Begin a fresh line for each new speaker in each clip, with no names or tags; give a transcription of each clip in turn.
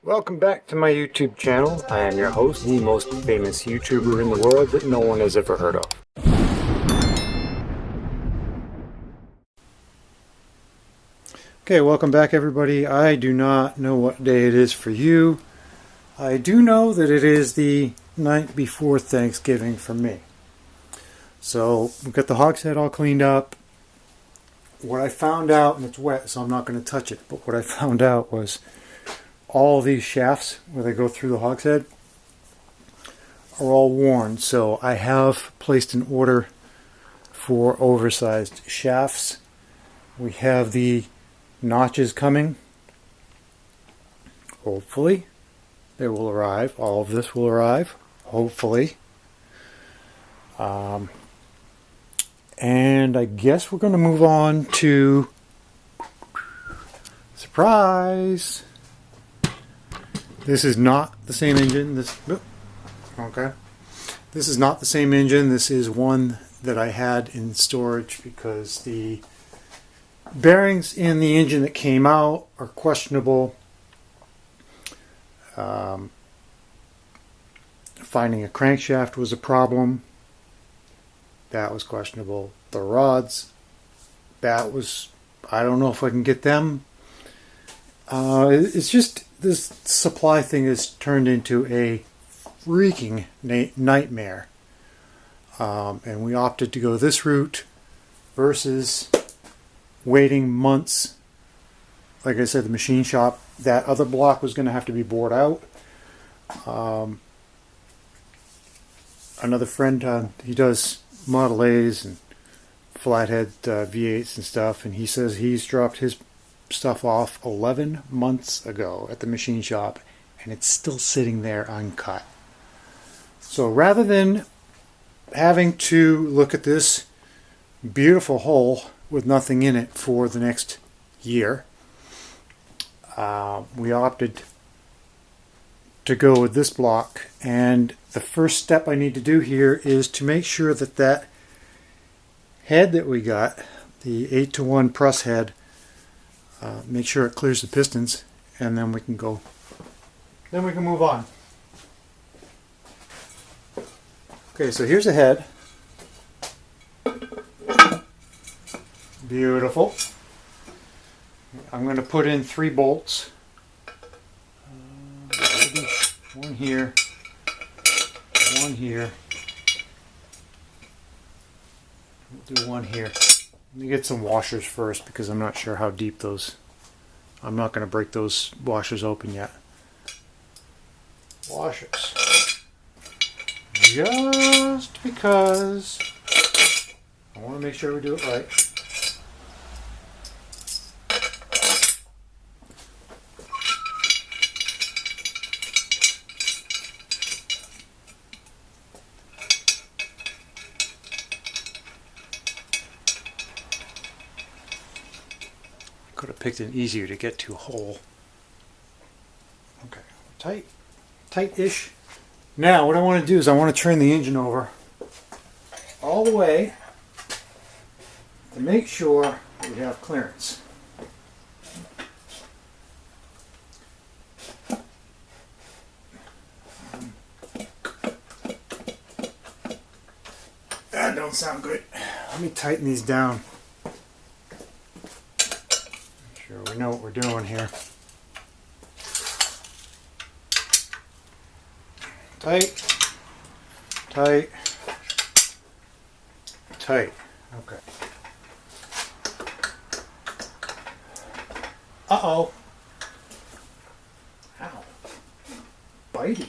Welcome back to my YouTube channel. I am your host, the most famous YouTuber in the world that no one has ever heard of. Okay, welcome back everybody. I do not know what day it is for you. I do know that it is the night before Thanksgiving for me. So we've got the hogshead all cleaned up. What I found out, and it's wet so I'm not going to touch it, but what I found out was all these shafts where they go through the hogshead are all worn. So I have placed an order for oversized shafts. We have the notches coming. Hopefully they will arrive. All of this will arrive. Hopefully. And I guess we're going to move on to surprise. This is not the same engine. This is not the same engine. This is one that I had in storage because the bearings in the engine that came out are questionable. Finding a crankshaft was a problem. That was questionable. The rods, that was, I don't know if I can get them. It's just, this supply thing has turned into a freaking nightmare. And we opted to go this route versus waiting months. Like I said, the machine shop, that other block was going to have to be bored out. Another friend, he does Model A's and flathead V8s and stuff, and he says he's dropped his stuff off 11 months ago at the machine shop and it's still sitting there uncut. So rather than having to look at this beautiful hole with nothing in it for the next year, we opted to go with this block. And the first step I need to do here is to make sure that that head that we got, the 8-to-1 press head, make sure it clears the pistons, and then we can go. Then we can move on. Okay, so here's the head. Beautiful. I'm going to put in 3 bolts. One here, one here. We'll do one here. Let me get some washers first because I'm not sure how deep those. I'm not going to break those washers open yet. Washers. Just because I want to make sure we do it right. Could have picked an easier to get to hole. Okay, tight-ish. Now what I want to do is I want to turn the engine over all the way to make sure we have clearance. That don't sound good. Let me tighten these down. Sure, we know what we're doing here. Tight, tight, tight. Okay. Uh-oh. Ow. Bitey.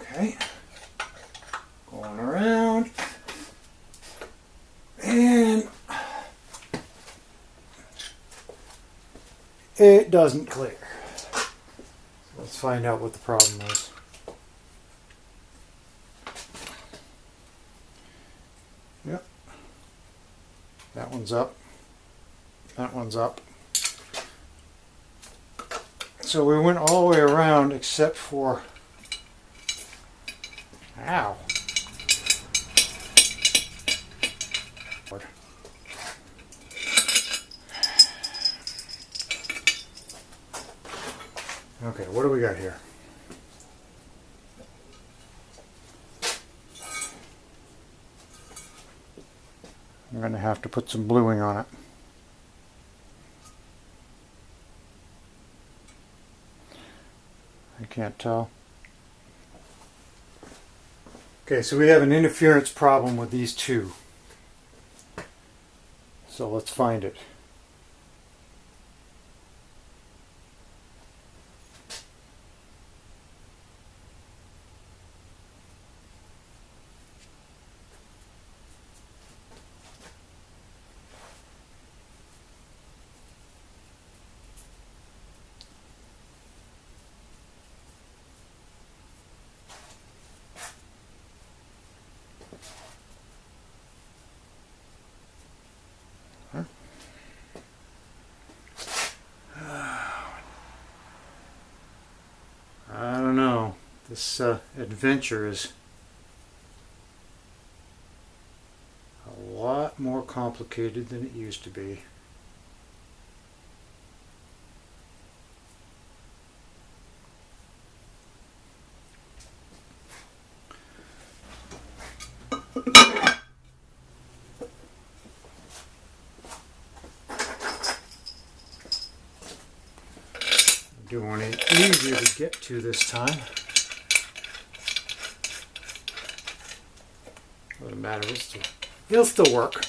Okay. Going around. And it doesn't clear. Let's find out what the problem is. Yep. That one's up. That one's up. So we went all the way around except for... Ow. Okay, what do we got here? I'm going to have to put some bluing on it. I can't tell. Okay, so we have an interference problem with these two. So let's find it. I don't know. This adventure is a lot more complicated than it used to be. Doing it easier to get to this time. Doesn't matter, it'll still work.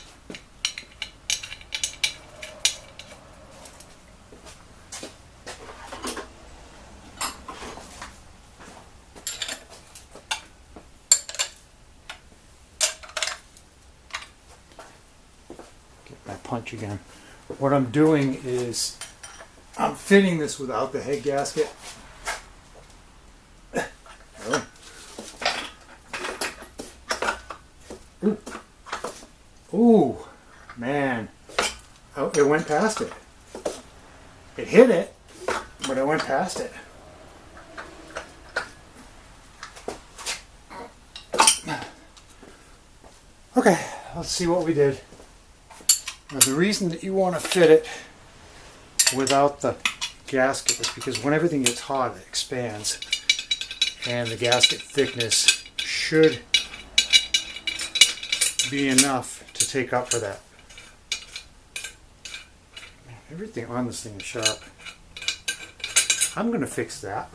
Get my punch again. What I'm doing is I'm fitting this without the head gasket. Oh. Ooh, man. Oh, it went past it. It hit it, but it went past it. Okay, let's see what we did. Now the reason that you want to fit it without the gasket is because when everything gets hot it expands, and the gasket thickness should be enough to take up for that. Everything on this thing is sharp. I'm going to fix that.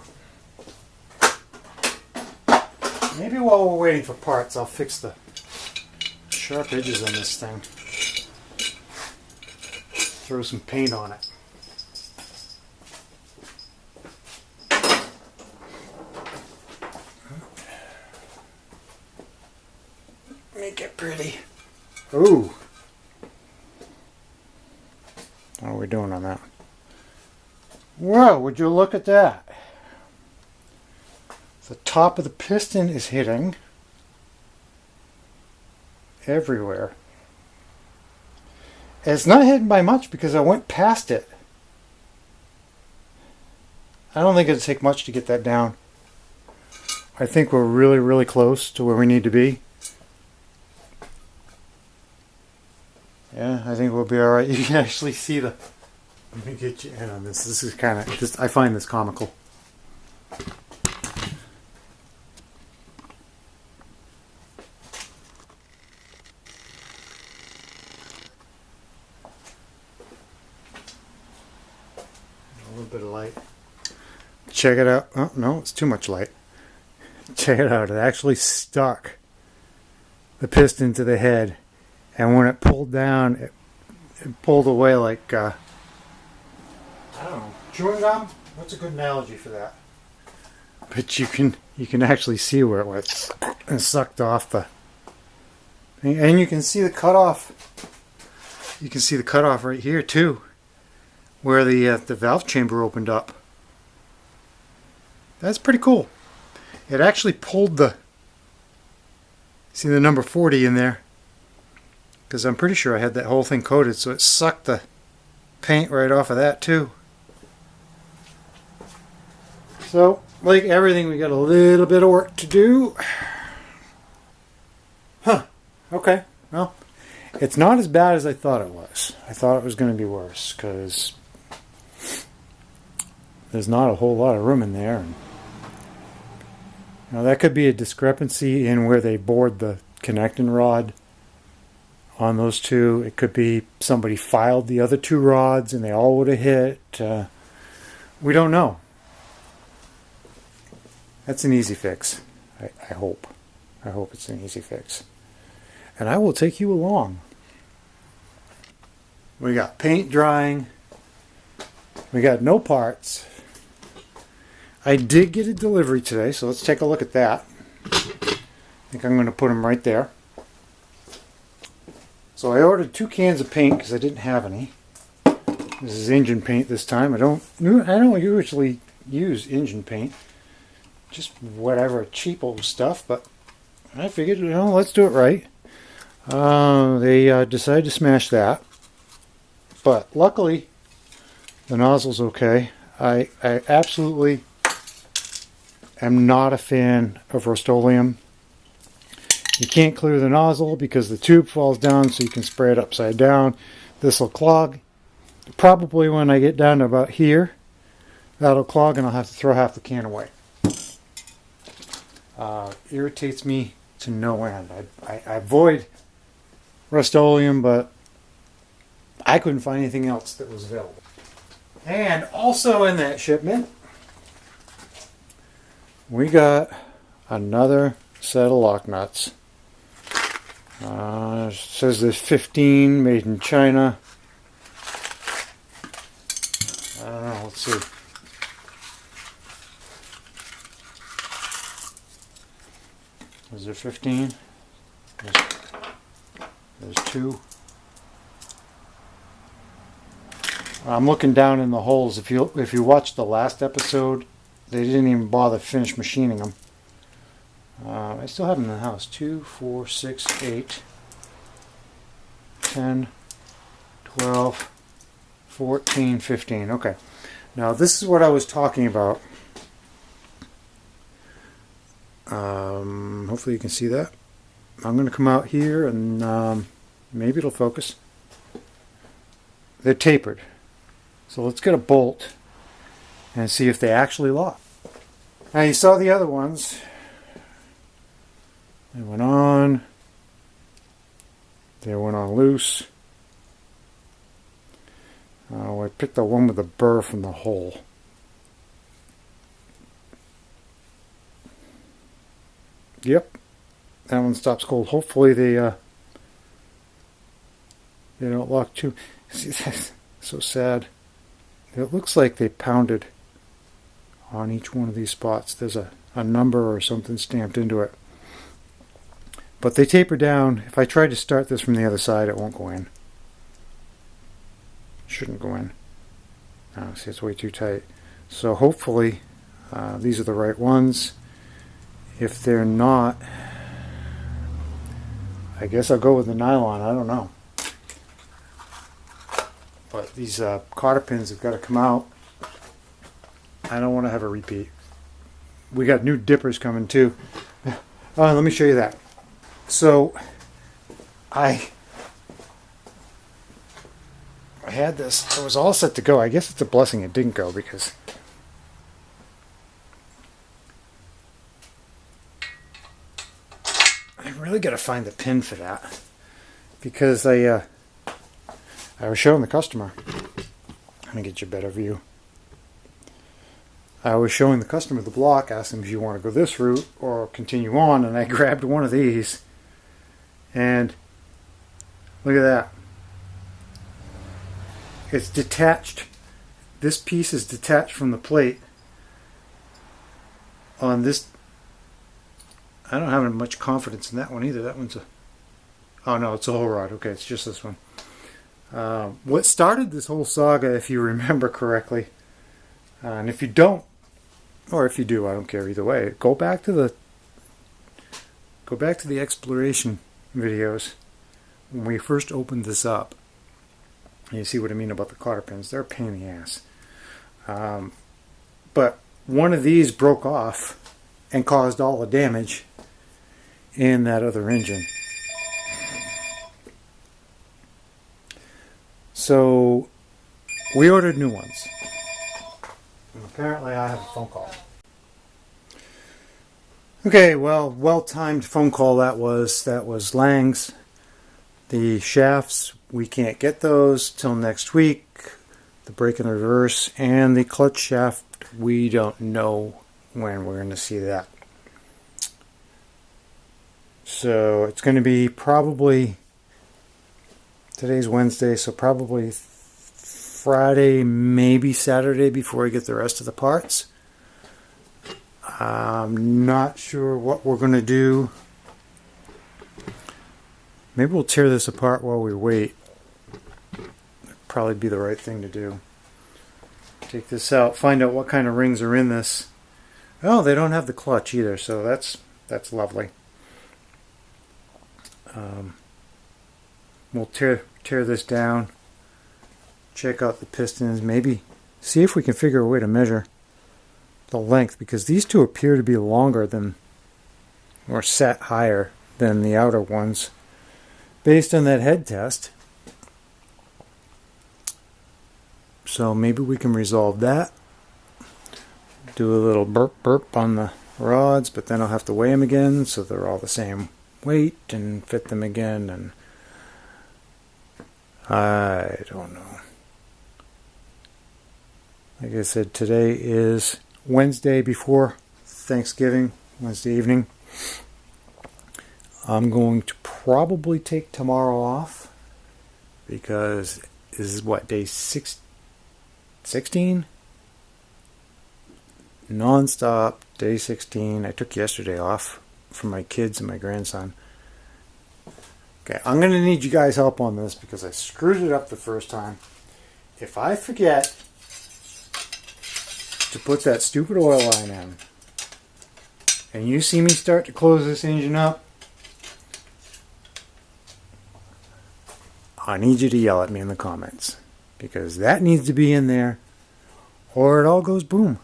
Maybe while we're waiting for parts I'll fix the sharp edges on this thing. Throw some paint on it. Make it pretty. Ooh. How are we doing on that? Whoa, would you look at that? The top of the piston is hitting everywhere. And it's not hitting by much because I went past it. I don't think it'd take much to get that down. I think we're really, really close to where we need to be. Yeah, I think we'll be alright. You can actually see the... Let me get you in on this. This is kind of... I find this comical. A little bit of light. Check it out. Oh, no, it's too much light. Check it out. It actually stuck the piston to the head. And when it pulled down, it pulled away like, I don't know, chewing gum? What's a good analogy for that? But you can actually see where it went and sucked off the, and you can see the cutoff. You can see the cutoff right here too, where the valve chamber opened up. That's pretty cool. It actually pulled the, see the number 40 in there? Because I'm pretty sure I had that whole thing coated, so it sucked the paint right off of that too. So, like everything, we got a little bit of work to do. Huh. Okay. Well, it's not as bad as I thought it was. I thought it was going to be worse, because there's not a whole lot of room in there. And, that could be a discrepancy in where they bored the connecting rod on those two. It could be somebody filed the other two rods and they all would have hit. We don't know. That's an easy fix. I hope. I hope it's an easy fix. And I will take you along. We got paint drying. We got no parts. I did get a delivery today, so let's take a look at that. I think I'm going to put them right there. So I ordered 2 cans of paint because I didn't have any. This is engine paint this time. I don't usually use engine paint. Just whatever cheap old stuff, but I figured, let's do it right. They decided to smash that. But luckily, the nozzle's okay. I absolutely am not a fan of Rust-Oleum. You can't clear the nozzle because the tube falls down, so you can spray it upside down. This will clog. Probably when I get down to about here, that'll clog and I'll have to throw half the can away. Irritates me to no end. I avoid Rust-Oleum, but I couldn't find anything else that was available. And also in that shipment, we got another set of lock nuts. It says there's 15 made in China. I don't know, let's see. Is there 15? There's 2. I'm looking down in the holes. If you watched the last episode, they didn't even bother to finish machining them. I still have them in the house. 2, 4, 6, 8, 10, 12, 14, 15. Okay. Now this is what I was talking about. Hopefully you can see that. I'm going to come out here and maybe it'll focus. They're tapered. So let's get a bolt and see if they actually lock. Now you saw the other ones. They went on. They went on loose. I picked the one with the burr from the hole. Yep, that one stops cold. Hopefully they don't lock too. See, that's so sad. It looks like they pounded on each one of these spots. There's a number or something stamped into it. But they taper down. If I try to start this from the other side, it won't go in. Shouldn't go in. See, it's way too tight. So hopefully these are the right ones. If they're not, I guess I'll go with the nylon. I don't know. But these cotter pins have got to come out. I don't want to have a repeat. We got new dippers coming too. Let me show you that. So I had this. It was all set to go. I guess it's a blessing it didn't go because I really got to find the pin for that, because I was showing the customer. Let me get you a better view. I was showing the customer the block, asked him if you want to go this route or continue on, and I grabbed one of these, and look at that. It's detached. This piece is detached from the plate on this. I don't have much confidence in that one either. That one's a... Oh no, it's a whole rod. Okay, it's just this one. What started this whole saga, if you remember correctly, and if you don't, or if you do, I don't care either way. Go back to the exploration videos when we first opened this up. And you see what I mean about the cotter pins. They're a pain in the ass. But one of these broke off and caused all the damage in that other engine. So we ordered new ones. And apparently I have a phone call. Okay, well-timed phone call that was. That was Lang's. The shafts, we can't get those till next week. The brake and reverse and the clutch shaft, we don't know when we're going to see that. So it's going to be probably, today's Wednesday, so probably Friday, maybe Saturday before I get the rest of the parts. I'm not sure what we're going to do. Maybe we'll tear this apart while we wait. Probably be the right thing to do. Take this out, find out what kind of rings are in this. Oh, they don't have the clutch either, so that's lovely. We'll tear this down, check out the pistons, maybe see if we can figure a way to measure the length, because these two appear to be longer than, or set higher than the outer ones based on that head test. So maybe we can resolve that. Do a little burp on the rods, but then I'll have to weigh them again so they're all the same weight and fit them again, and I don't know. Like I said, today is Wednesday before Thanksgiving, Wednesday evening. I'm going to probably take tomorrow off because this is what, day 16? Non-stop, day 16. I took yesterday off for my kids and my grandson. Okay, I'm going to need you guys' help on this because I screwed it up the first time. If I forget to put that stupid oil line in, and you see me start to close this engine up, I need you to yell at me in the comments, because that needs to be in there or it all goes boom.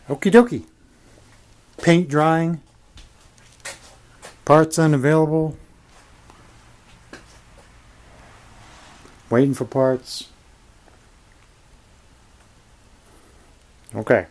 Okie dokie. Paint drying. Parts unavailable. Waiting for parts. Okay.